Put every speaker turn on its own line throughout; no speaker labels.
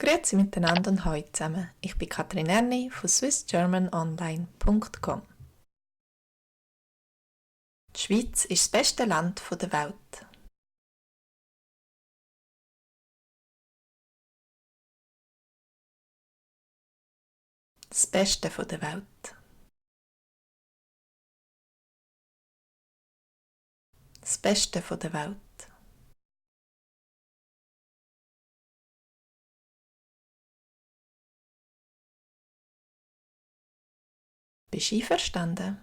Grüezi miteinander und hallo zusammen. Ich bin Katrin Erni von swissgermanonline.com. Die Schweiz ist das beste Land der Welt. Das Beste der Welt. Das Beste der Welt. Bist du einverstanden?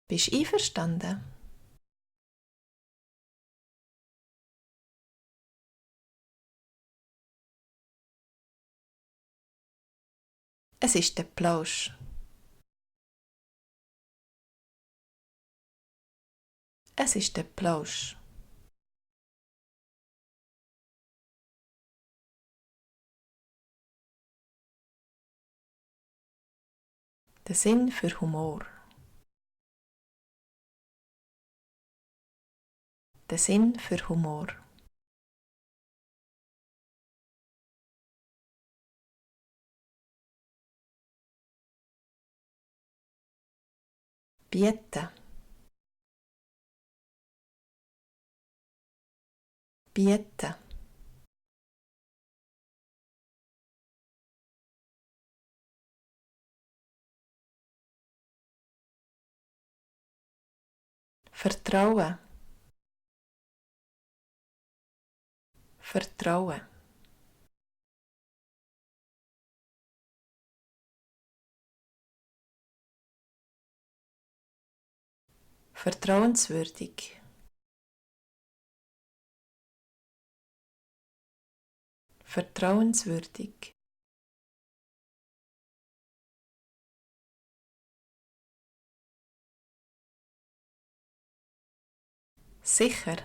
Bist du einverstanden? Es ist der Plausch. Es ist der Plausch. Der Sinn für Humor. Der Sinn für Humor. Bieten. Bieten. Vertrauen. Vertrauen. Vertrauenswürdig. Vertrauenswürdig. Sicher.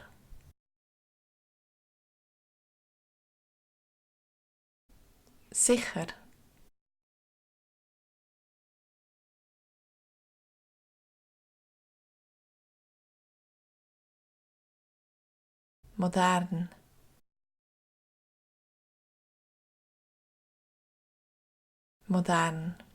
Sicher. Modern. Modern.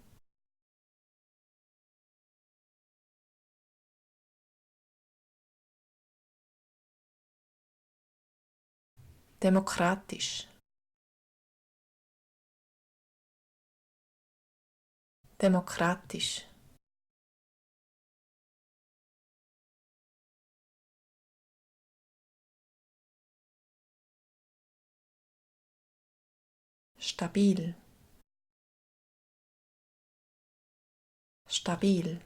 Demokratisch. Demokratisch. Stabil. Stabil.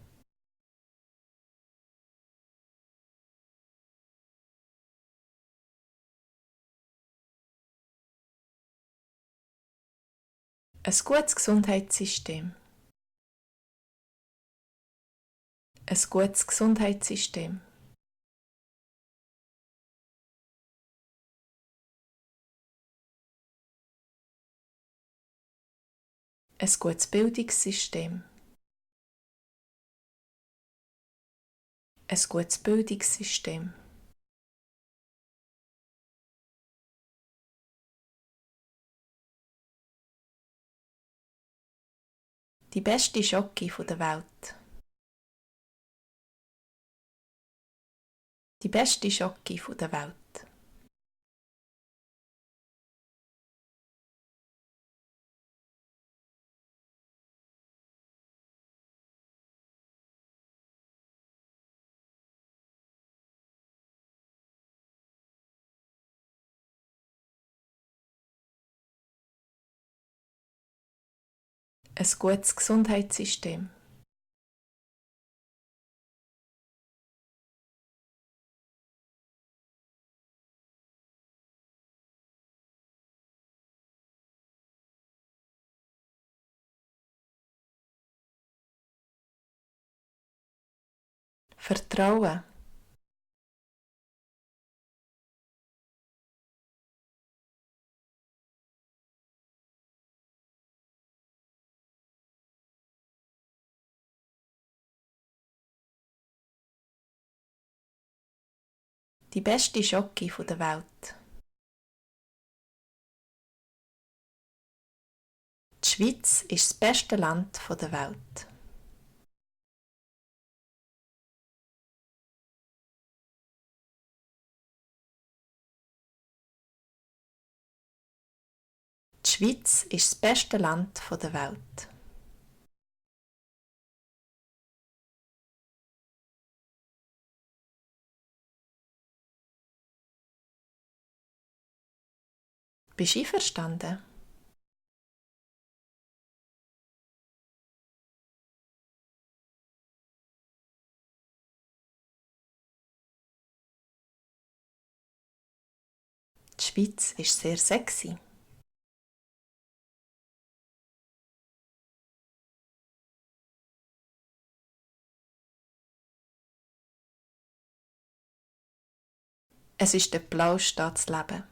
Ein gutes Gesundheitssystem. Ein gutes Gesundheitssystem. Ein gutes Bildungssystem. Ein gutes Bildungssystem. Die beste Schoki der Welt. Die beste Schoki der Welt. Ein gutes Gesundheitssystem. Vertrauen. Die beste Schoki der Welt. Die Schweiz ist das beste Land der Welt. Die Schweiz ist das beste Land der Welt. Bist du einverstanden? Die Schweiz ist sehr sexy. Es ist der Plausch, da zu leben.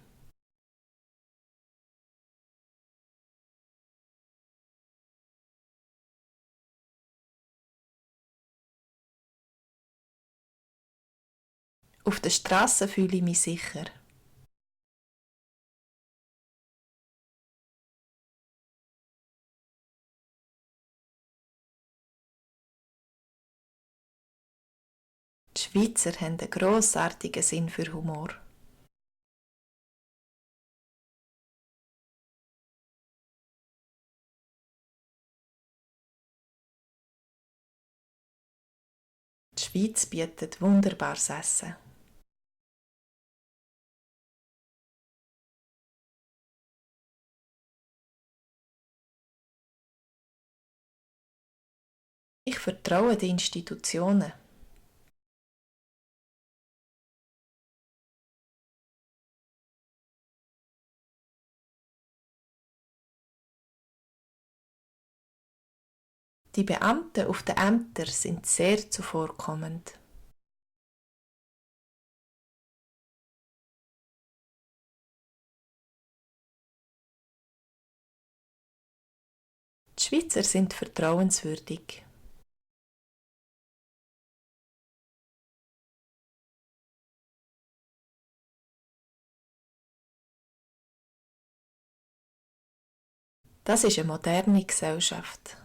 Auf der Straße fühle ich mich sicher. Die Schweizer haben einen grossartigen Sinn für Humor. Die Schweiz bietet wunderbares Essen. Ich vertraue den Institutionen. Die Beamten auf den Ämtern sind sehr zuvorkommend. Die Schweizer sind vertrauenswürdig. Das ist eine moderne Gesellschaft.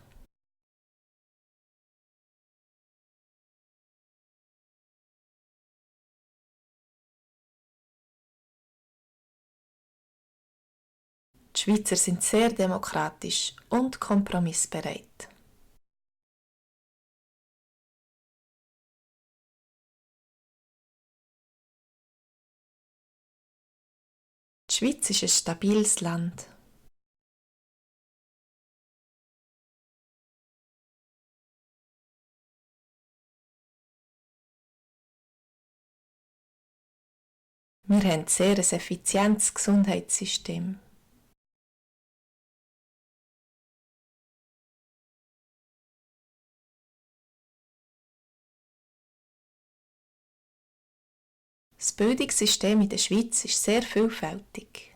Die Schweizer sind sehr demokratisch und kompromissbereit. Die Schweiz ist ein stabiles Land. Wir haben ein sehr effizientes Gesundheitssystem. Das Bildungssystem in der Schweiz ist sehr vielfältig.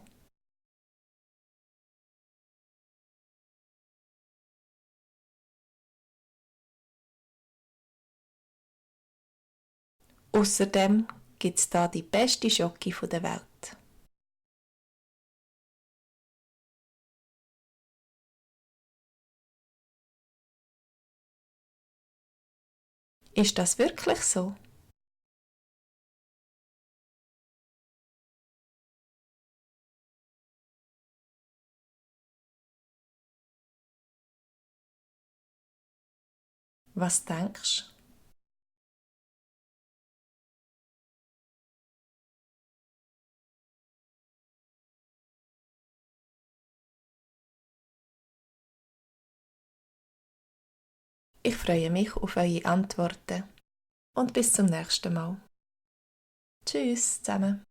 Außerdem gibt es da die beste Schoki der Welt. Ist das wirklich so? Was denkst du? Ich freue mich auf eure Antworten und bis zum nächsten Mal. Tschüss zusammen.